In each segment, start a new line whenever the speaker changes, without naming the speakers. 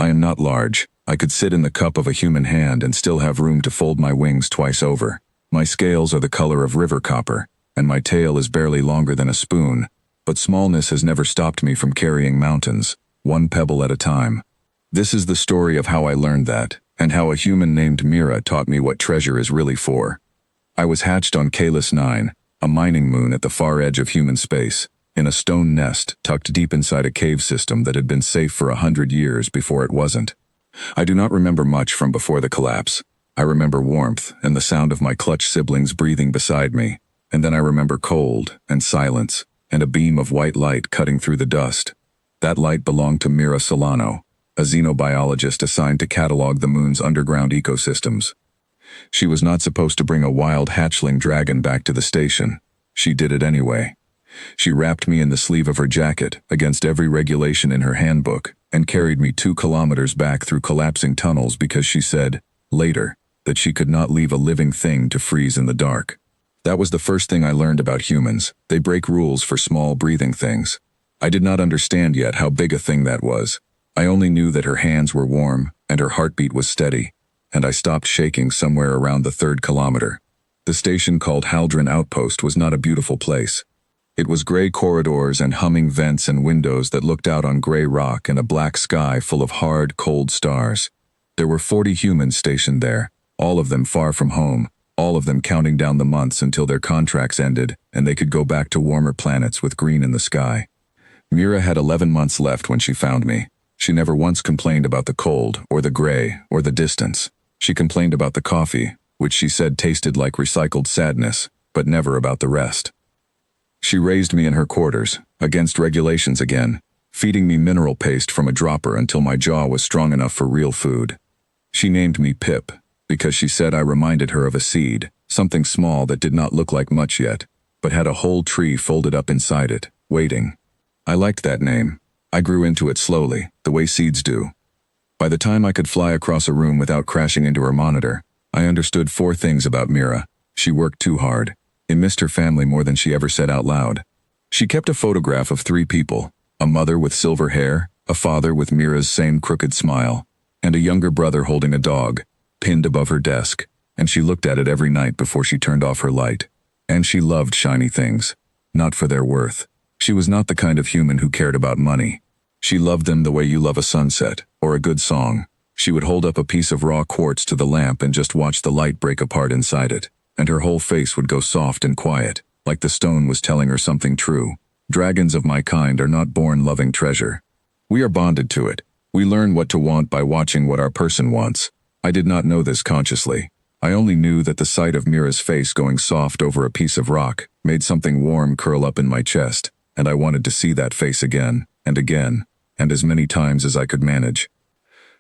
I am not large. I could sit in the cup of a human hand and still have room to fold my wings twice over. My scales are the color of river copper, and my tail is barely longer than a spoon, but smallness has never stopped me from carrying mountains, one pebble at a time. This is the story of how I learned that, and how a human named Mira taught me what treasure is really for. I was hatched on Kalis 9, a mining moon at the far edge of human space, in a stone nest tucked deep inside a cave system that had been safe for 100 years before it wasn't. I do not remember much from before the collapse. I remember warmth and the sound of my clutch siblings breathing beside me, and then I remember cold and silence and a beam of white light cutting through the dust. That light belonged to Mira Solano, a xenobiologist assigned to catalog the moon's underground ecosystems. She was not supposed to bring a wild hatchling dragon back to the station. She did it anyway. She wrapped me in the sleeve of her jacket, against every regulation in her handbook, and carried me 2 kilometers back through collapsing tunnels because she said, later, that she could not leave a living thing to freeze in the dark. That was the first thing I learned about humans. They break rules for small breathing things. I did not understand yet how big a thing that was. I only knew that her hands were warm and her heartbeat was steady, and I stopped shaking somewhere around the 3rd kilometer. The station called Haldron Outpost was not a beautiful place. It was gray corridors and humming vents and windows that looked out on gray rock and a black sky full of hard, cold stars. There were 40 humans stationed there, all of them far from home, all of them counting down the months until their contracts ended and they could go back to warmer planets with green in the sky. Mira had 11 months left when she found me. She never once complained about the cold, or the gray, or the distance. She complained about the coffee, which she said tasted like recycled sadness, but never about the rest. She raised me in her quarters, against regulations again, feeding me mineral paste from a dropper until my jaw was strong enough for real food. She named me Pip, because she said I reminded her of a seed, something small that did not look like much yet, but had a whole tree folded up inside it, waiting. I liked that name. I grew into it slowly, the way seeds do. By the time I could fly across a room without crashing into her monitor, I understood 4 things about Mira. She worked too hard. It missed her family more than she ever said out loud. She kept a photograph of 3 people, a mother with silver hair, a father with Mira's same crooked smile, and a younger brother holding a dog, pinned above her desk, and she looked at it every night before she turned off her light. And she loved shiny things, not for their worth. She was not the kind of human who cared about money. She loved them the way you love a sunset, or a good song. She would hold up a piece of raw quartz to the lamp and just watch the light break apart inside it, and her whole face would go soft and quiet, like the stone was telling her something true. Dragons of my kind are not born loving treasure. We are bonded to it. We learn what to want by watching what our person wants. I did not know this consciously. I only knew that the sight of Mira's face going soft over a piece of rock made something warm curl up in my chest, and I wanted to see that face again, and as many times as I could manage.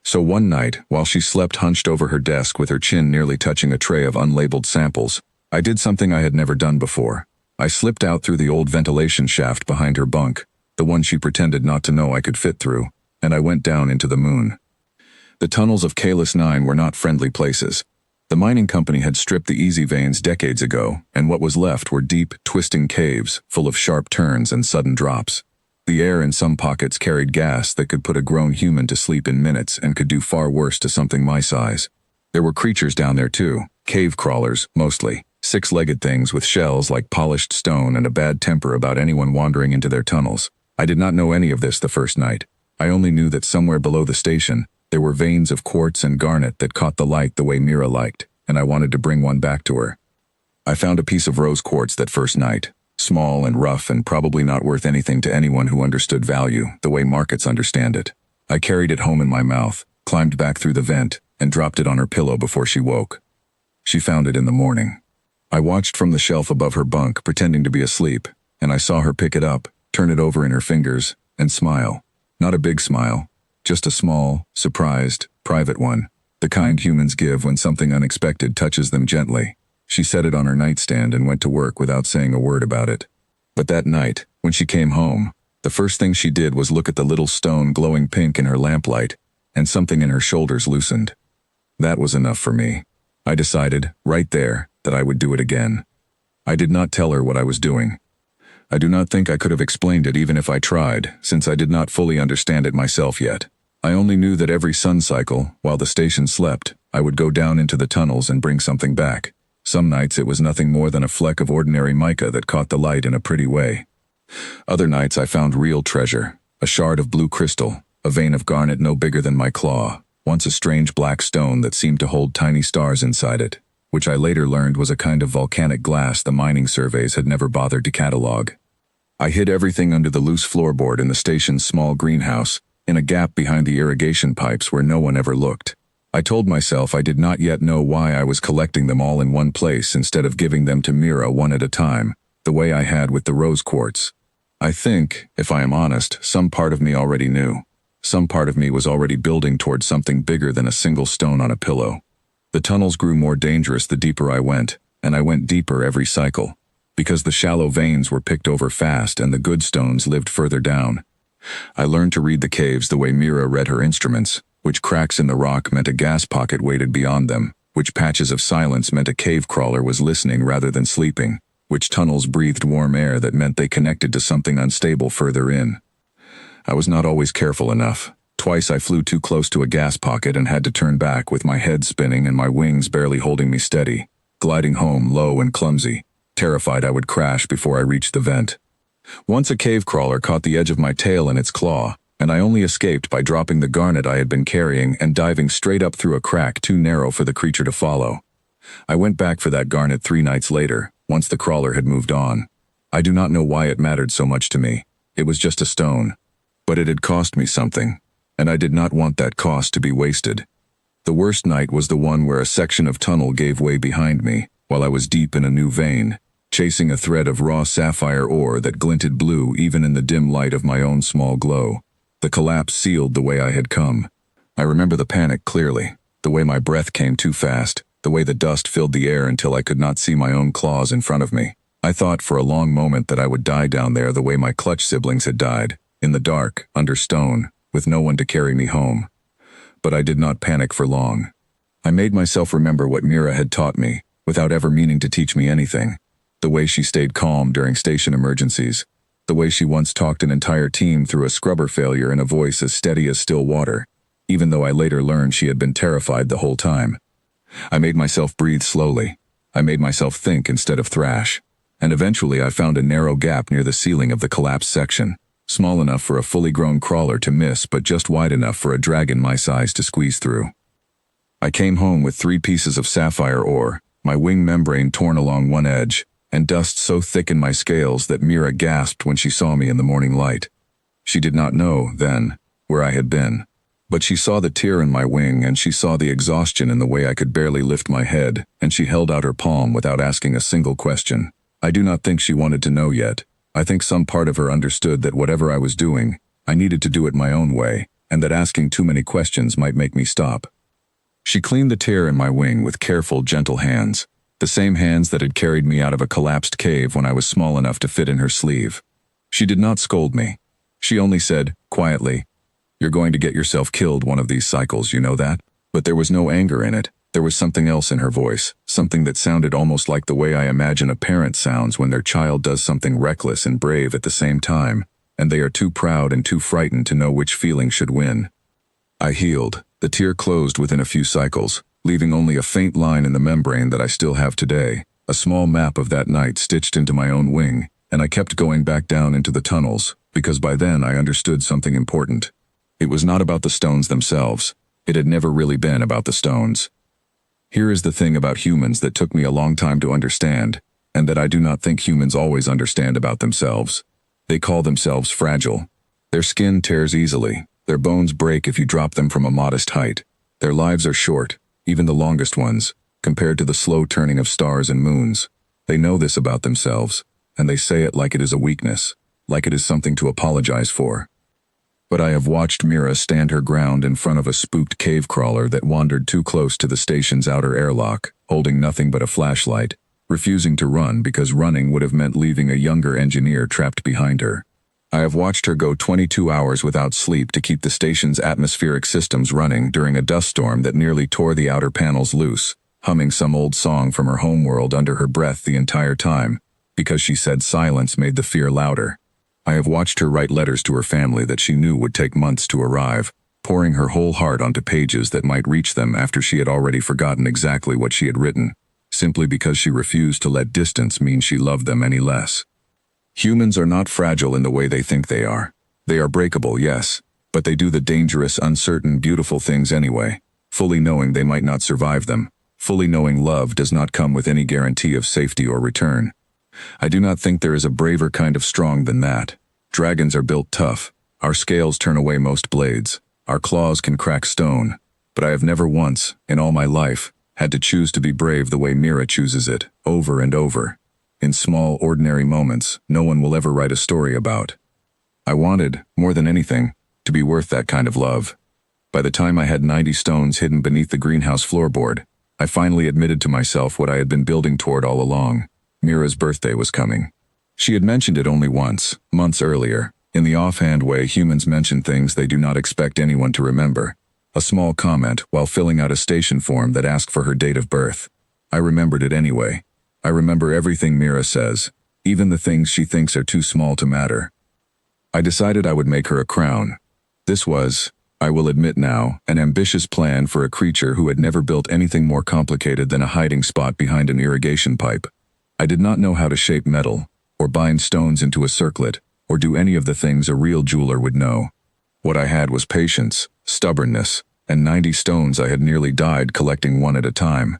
So one night, while she slept hunched over her desk with her chin nearly touching a tray of unlabeled samples, I did something I had never done before. I slipped out through the old ventilation shaft behind her bunk, the one she pretended not to know I could fit through, and I went down into the moon. The tunnels of Kalis 9 were not friendly places. The mining company had stripped the easy veins decades ago, and what was left were deep, twisting caves full of sharp turns and sudden drops. The air in some pockets carried gas that could put a grown human to sleep in minutes and could do far worse to something my size. There were creatures down there too, cave crawlers, mostly, 6-legged things with shells like polished stone and a bad temper about anyone wandering into their tunnels. I did not know any of this the first night. I only knew that somewhere below the station, there were veins of quartz and garnet that caught the light the way Mira liked, and I wanted to bring one back to her. I found a piece of rose quartz that first night, small and rough and probably not worth anything to anyone who understood value the way markets understand it. I carried it home in my mouth, climbed back through the vent, and dropped it on her pillow before she woke. She found it in the morning. I watched from the shelf above her bunk, pretending to be asleep, and I saw her pick it up, turn it over in her fingers, and smile. Not a big smile, just a small, surprised, private one, the kind humans give when something unexpected touches them gently. She set it on her nightstand and went to work without saying a word about it. But that night, when she came home, the first thing she did was look at the little stone glowing pink in her lamplight, and something in her shoulders loosened. That was enough for me. I decided, right there, that I would do it again. I did not tell her what I was doing. I do not think I could have explained it even if I tried, since I did not fully understand it myself yet. I only knew that every sun cycle, while the station slept, I would go down into the tunnels and bring something back. Some nights it was nothing more than a fleck of ordinary mica that caught the light in a pretty way. Other nights I found real treasure, a shard of blue crystal, a vein of garnet no bigger than my claw, once a strange black stone that seemed to hold tiny stars inside it, which I later learned was a kind of volcanic glass the mining surveys had never bothered to catalog. I hid everything under the loose floorboard in the station's small greenhouse, in a gap behind the irrigation pipes where no one ever looked. I told myself I did not yet know why I was collecting them all in one place instead of giving them to Mira one at a time, the way I had with the rose quartz. I think, if I am honest, some part of me already knew. Some part of me was already building towards something bigger than a single stone on a pillow. The tunnels grew more dangerous the deeper I went, and I went deeper every cycle, because the shallow veins were picked over fast and the good stones lived further down. I learned to read the caves the way Mira read her instruments, which cracks in the rock meant a gas pocket waited beyond them, which patches of silence meant a cave crawler was listening rather than sleeping, which tunnels breathed warm air that meant they connected to something unstable further in. I was not always careful enough. Twice I flew too close to a gas pocket and had to turn back with my head spinning and my wings barely holding me steady, gliding home low and clumsy, terrified I would crash before I reached the vent. Once a cave crawler caught the edge of my tail in its claw, and I only escaped by dropping the garnet I had been carrying and diving straight up through a crack too narrow for the creature to follow. I went back for that garnet 3 nights later, once the crawler had moved on. I do not know why it mattered so much to me. It was just a stone. But it had cost me something, and I did not want that cost to be wasted. The worst night was the one where a section of tunnel gave way behind me, while I was deep in a new vein, chasing a thread of raw sapphire ore that glinted blue even in the dim light of my own small glow. The collapse sealed the way I had come. I remember the panic clearly, the way my breath came too fast, the way the dust filled the air until I could not see my own claws in front of me. I thought for a long moment that I would die down there the way my clutch siblings had died, in the dark, under stone, with no one to carry me home. But I did not panic for long. I made myself remember what Mira had taught me, without ever meaning to teach me anything. The way she stayed calm during station emergencies. The way she once talked an entire team through a scrubber failure in a voice as steady as still water, even though I later learned she had been terrified the whole time. I made myself breathe slowly. I made myself think instead of thrash. And eventually I found a narrow gap near the ceiling of the collapsed section, small enough for a fully grown crawler to miss but just wide enough for a dragon my size to squeeze through. I came home with 3 pieces of sapphire ore, my wing membrane torn along one edge, and dust so thick in my scales that Mira gasped when she saw me in the morning light. She did not know, then, where I had been. But she saw the tear in my wing and she saw the exhaustion in the way I could barely lift my head, and she held out her palm without asking a single question. I do not think she wanted to know yet. I think some part of her understood that whatever I was doing, I needed to do it my own way, and that asking too many questions might make me stop. She cleaned the tear in my wing with careful, gentle hands, the same hands that had carried me out of a collapsed cave when I was small enough to fit in her sleeve. She did not scold me. She only said, quietly, "You're going to get yourself killed one of these cycles, you know that?" But there was no anger in it. There was something else in her voice, something that sounded almost like the way I imagine a parent sounds when their child does something reckless and brave at the same time, and they are too proud and too frightened to know which feeling should win. I healed. The tear closed within a few cycles, leaving only a faint line in the membrane that I still have today, a small map of that night stitched into my own wing, and I kept going back down into the tunnels, because by then I understood something important. It was not about the stones themselves. It had never really been about the stones. Here is the thing about humans that took me a long time to understand, and that I do not think humans always understand about themselves. They call themselves fragile. Their skin tears easily. Their bones break if you drop them from a modest height. Their lives are short, even the longest ones, compared to the slow turning of stars and moons. They know this about themselves, and they say it like it is a weakness, like it is something to apologize for. But I have watched Mira stand her ground in front of a spooked cave crawler that wandered too close to the station's outer airlock, holding nothing but a flashlight, refusing to run because running would have meant leaving a younger engineer trapped behind her. I have watched her go 22 hours without sleep to keep the station's atmospheric systems running during a dust storm that nearly tore the outer panels loose, humming some old song from her homeworld under her breath the entire time, because she said silence made the fear louder. I have watched her write letters to her family that she knew would take months to arrive, pouring her whole heart onto pages that might reach them after she had already forgotten exactly what she had written, simply because she refused to let distance mean she loved them any less. Humans are not fragile in the way they think they are. They are breakable, yes, but they do the dangerous, uncertain, beautiful things anyway, fully knowing they might not survive them, fully knowing love does not come with any guarantee of safety or return. I do not think there is a braver kind of strong than that. Dragons are built tough. Our scales turn away most blades. Our claws can crack stone. But I have never once, in all my life, had to choose to be brave the way Mira chooses it, over and over. In small, ordinary moments, no one will ever write a story about. I wanted, more than anything, to be worth that kind of love. By the time I had 90 stones hidden beneath the greenhouse floorboard, I finally admitted to myself what I had been building toward all along. Mira's birthday was coming. She had mentioned it only once, months earlier, in the offhand way humans mention things they do not expect anyone to remember. A small comment while filling out a station form that asked for her date of birth. I remembered it anyway. I remember everything Mira says, even the things she thinks are too small to matter. I decided I would make her a crown. This was, I will admit now, an ambitious plan for a creature who had never built anything more complicated than a hiding spot behind an irrigation pipe. I did not know how to shape metal, or bind stones into a circlet, or do any of the things a real jeweler would know. What I had was patience, stubbornness, and 90 stones I had nearly died collecting one at a time.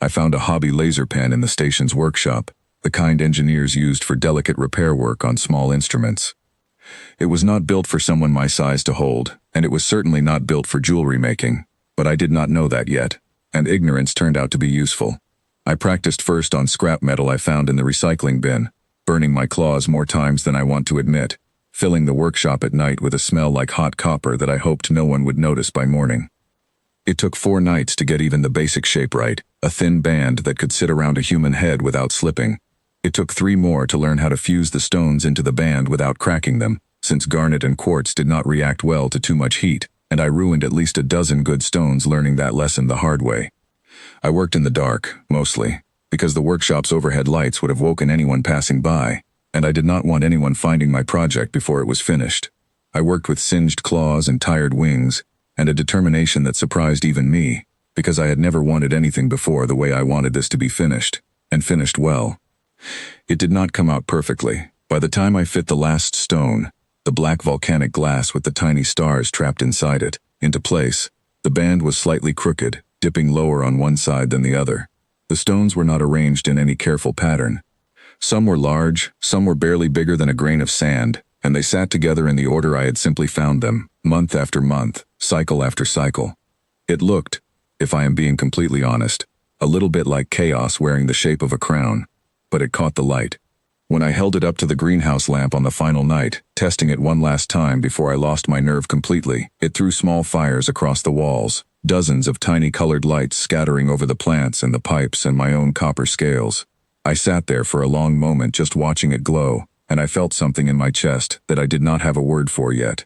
I found a hobby laser pen in the station's workshop, the kind engineers used for delicate repair work on small instruments. It was not built for someone my size to hold, and it was certainly not built for jewelry making, but I did not know that yet, and ignorance turned out to be useful. I practiced first on scrap metal I found in the recycling bin, burning my claws more times than I want to admit, filling the workshop at night with a smell like hot copper that I hoped no one would notice by morning. It took 4 nights to get even the basic shape right, a thin band that could sit around a human head without slipping. It took 3 more to learn how to fuse the stones into the band without cracking them, since garnet and quartz did not react well to too much heat, and I ruined at least a dozen good stones learning that lesson the hard way. I worked in the dark, mostly, because the workshop's overhead lights would have woken anyone passing by, and I did not want anyone finding my project before it was finished. I worked with singed claws and tired wings, and a determination that surprised even me, because I had never wanted anything before the way I wanted this to be finished, and finished well. It did not come out perfectly. By the time I fit the last stone, the black volcanic glass with the tiny stars trapped inside it, into place, the band was slightly crooked, dipping lower on one side than the other. The stones were not arranged in any careful pattern. Some were large, some were barely bigger than a grain of sand, and they sat together in the order I had simply found them, month after month, cycle after cycle. It looked, if I am being completely honest, a little bit like chaos wearing the shape of a crown, but it caught the light. When I held it up to the greenhouse lamp on the final night, testing it one last time before I lost my nerve completely, it threw small fires across the walls, dozens of tiny colored lights scattering over the plants and the pipes and my own copper scales. I sat there for a long moment just watching it glow, and I felt something in my chest that I did not have a word for yet.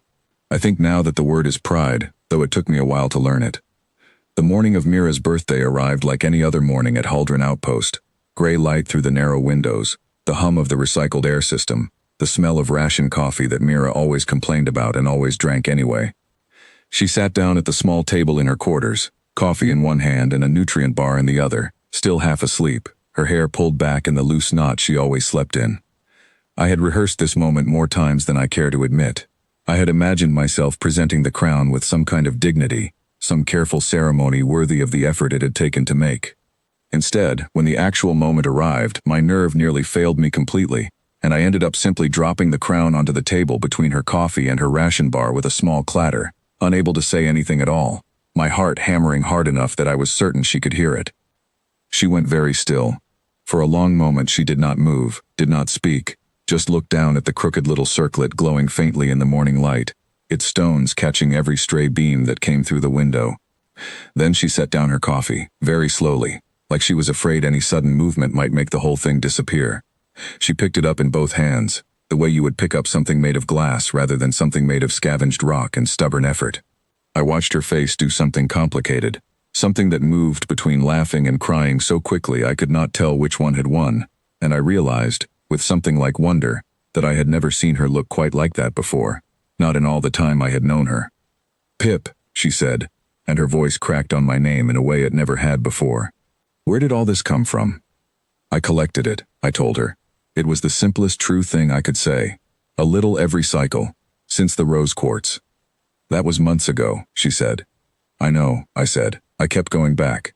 I think now that the word is pride, though it took me a while to learn it. The morning of Mira's birthday arrived like any other morning at Haldron Outpost. Gray light through the narrow windows, the hum of the recycled air system, the smell of ration coffee that Mira always complained about and always drank anyway. She sat down at the small table in her quarters, coffee in one hand and a nutrient bar in the other, still half asleep, her hair pulled back in the loose knot she always slept in. I had rehearsed this moment more times than I care to admit. I had imagined myself presenting the crown with some kind of dignity, some careful ceremony worthy of the effort it had taken to make. Instead, when the actual moment arrived, my nerve nearly failed me completely, and I ended up simply dropping the crown onto the table between her coffee and her ration bar with a small clatter, unable to say anything at all, my heart hammering hard enough that I was certain she could hear it. She went very still. For a long moment she did not move, did not speak, just looked down at the crooked little circlet glowing faintly in the morning light, its stones catching every stray beam that came through the window. Then she set down her coffee, very slowly, like she was afraid any sudden movement might make the whole thing disappear. She picked it up in both hands, the way you would pick up something made of glass rather than something made of scavenged rock and stubborn effort. I watched her face do something complicated, something that moved between laughing and crying so quickly I could not tell which one had won, and I realized, with something like wonder, that I had never seen her look quite like that before, not in all the time I had known her. "Pip," she said, and her voice cracked on my name in a way it never had before. Where did all this come from? I collected it, I told her. It was the simplest true thing I could say. A little every cycle, since the rose quartz. That was months ago, she said. I know, I said. I kept going back.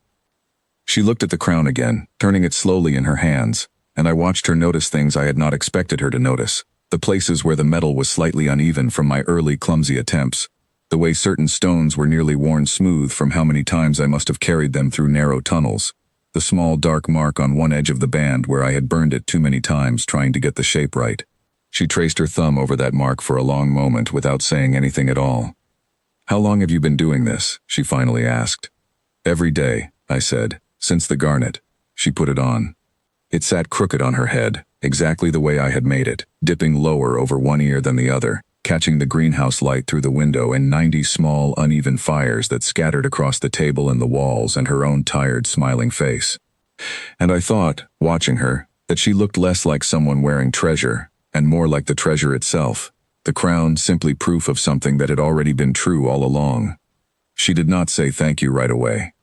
She looked at the crown again, turning it slowly in her hands, and I watched her notice things I had not expected her to notice. The places where the metal was slightly uneven from my early clumsy attempts. The way certain stones were nearly worn smooth from how many times I must have carried them through narrow tunnels. The small dark mark on one edge of the band where I had burned it too many times trying to get the shape right. She traced her thumb over that mark for a long moment without saying anything at all. How long have you been doing this? She finally asked. Every day, I said, since the garnet. She put it on. It sat crooked on her head, exactly the way I had made it, dipping lower over one ear than the other, catching the greenhouse light through the window and 90 small, uneven fires that scattered across the table and the walls and her own tired, smiling face. And I thought, watching her, that she looked less like someone wearing treasure, and more like the treasure itself, the crown simply proof of something that had already been true all along. She did not say thank you right away.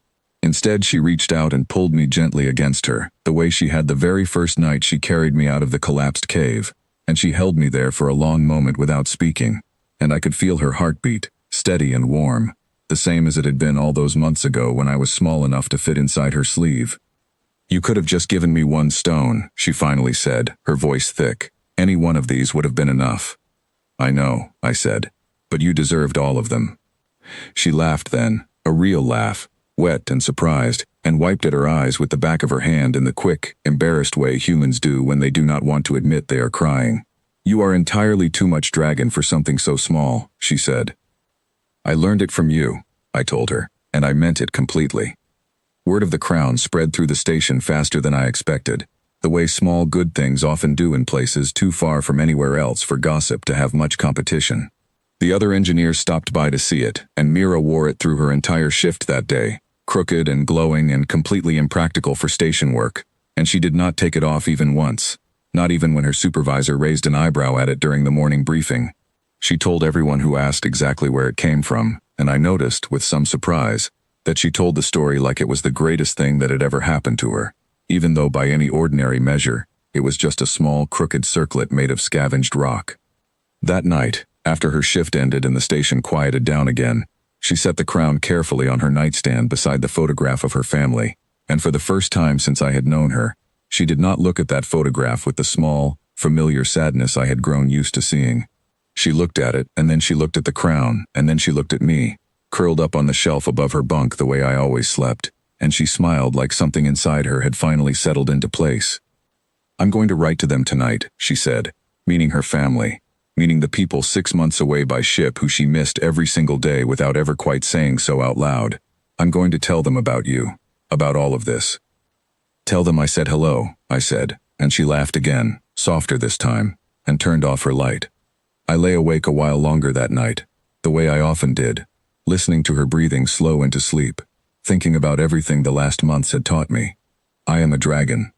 Instead, she reached out and pulled me gently against her, the way she had the very first night she carried me out of the collapsed cave, and she held me there for a long moment without speaking, and I could feel her heartbeat, steady and warm, the same as it had been all those months ago when I was small enough to fit inside her sleeve. You could have just given me one stone, she finally said, her voice thick. Any one of these would have been enough. I know, I said, but you deserved all of them. She laughed then, a real laugh, wet and surprised, and wiped at her eyes with the back of her hand in the quick, embarrassed way humans do when they do not want to admit they are crying. You are entirely too much dragon for something so small, she said. I learned it from you, I told her, and I meant it completely. Word of the crown spread through the station faster than I expected, the way small good things often do in places too far from anywhere else for gossip to have much competition. The other engineers stopped by to see it, and Mira wore it through her entire shift that day, crooked and glowing and completely impractical for station work, and she did not take it off even once, not even when her supervisor raised an eyebrow at it during the morning briefing. She told everyone who asked exactly where it came from, and I noticed, with some surprise, that she told the story like it was the greatest thing that had ever happened to her, even though by any ordinary measure, it was just a small crooked circlet made of scavenged rock. That night, after her shift ended and the station quieted down again, she set the crown carefully on her nightstand beside the photograph of her family, and for the first time since I had known her, she did not look at that photograph with the small, familiar sadness I had grown used to seeing. She looked at it, and then she looked at the crown, and then she looked at me, curled up on the shelf above her bunk the way I always slept, and she smiled like something inside her had finally settled into place. I'm going to write to them tonight, she said, meaning her family, meaning the people 6 months away by ship who she missed every single day without ever quite saying so out loud. I'm going to tell them about you, about all of this. Tell them I said hello, I said, and she laughed again, softer this time, and turned off her light. I lay awake a while longer that night, the way I often did, listening to her breathing slow into sleep, thinking about everything the last months had taught me. I am a dragon.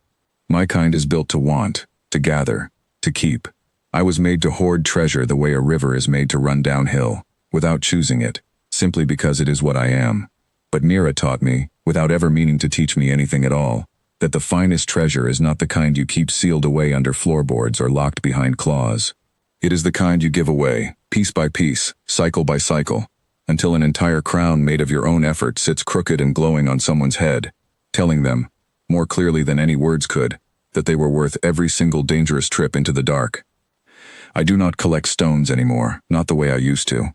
My kind is built to want, to gather, to keep. I was made to hoard treasure the way a river is made to run downhill, without choosing it, simply because it is what I am. But Mira taught me, without ever meaning to teach me anything at all, that the finest treasure is not the kind you keep sealed away under floorboards or locked behind claws. It is the kind you give away, piece by piece, cycle by cycle, until an entire crown made of your own effort sits crooked and glowing on someone's head, telling them, more clearly than any words could, that they were worth every single dangerous trip into the dark. I do not collect stones anymore, not the way I used to.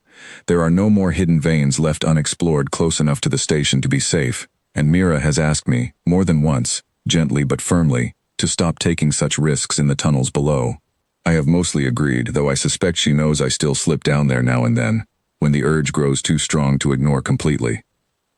There are no more hidden veins left unexplored close enough to the station to be safe, and Mira has asked me, more than once, gently but firmly, to stop taking such risks in the tunnels below. I have mostly agreed, though I suspect she knows I still slip down there now and then, when the urge grows too strong to ignore completely.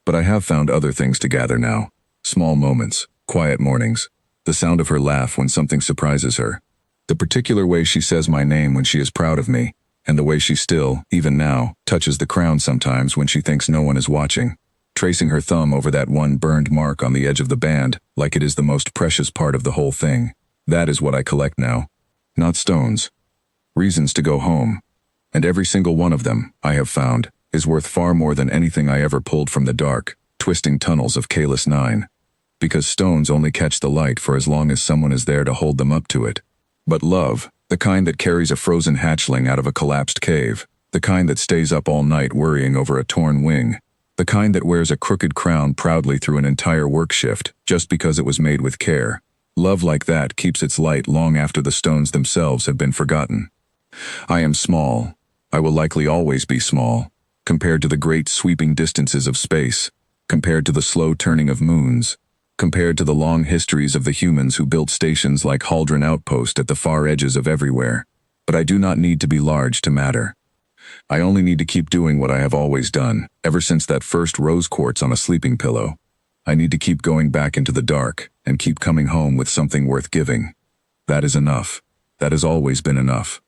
But I have found other things to gather now. Small moments, quiet mornings, the sound of her laugh when something surprises her, the particular way she says my name when she is proud of me, and the way she still, even now, touches the crown sometimes when she thinks no one is watching, tracing her thumb over that one burned mark on the edge of the band like it is the most precious part of the whole thing. That is what I collect now. Not stones. Reasons to go home. And every single one of them, I have found, is worth far more than anything I ever pulled from the dark, twisting tunnels of Kalis 9. Because stones only catch the light for as long as someone is there to hold them up to it. But love, the kind that carries a frozen hatchling out of a collapsed cave, the kind that stays up all night worrying over a torn wing, the kind that wears a crooked crown proudly through an entire work shift just because it was made with care. Love like that keeps its light long after the stones themselves have been forgotten. I am small. I will likely always be small, compared to the great sweeping distances of space, compared to the slow turning of moons, compared to the long histories of the humans who built stations like Haldron Outpost at the far edges of everywhere. But I do not need to be large to matter. I only need to keep doing what I have always done, ever since that first rose quartz on a sleeping pillow. I need to keep going back into the dark and keep coming home with something worth giving. That is enough. That has always been enough.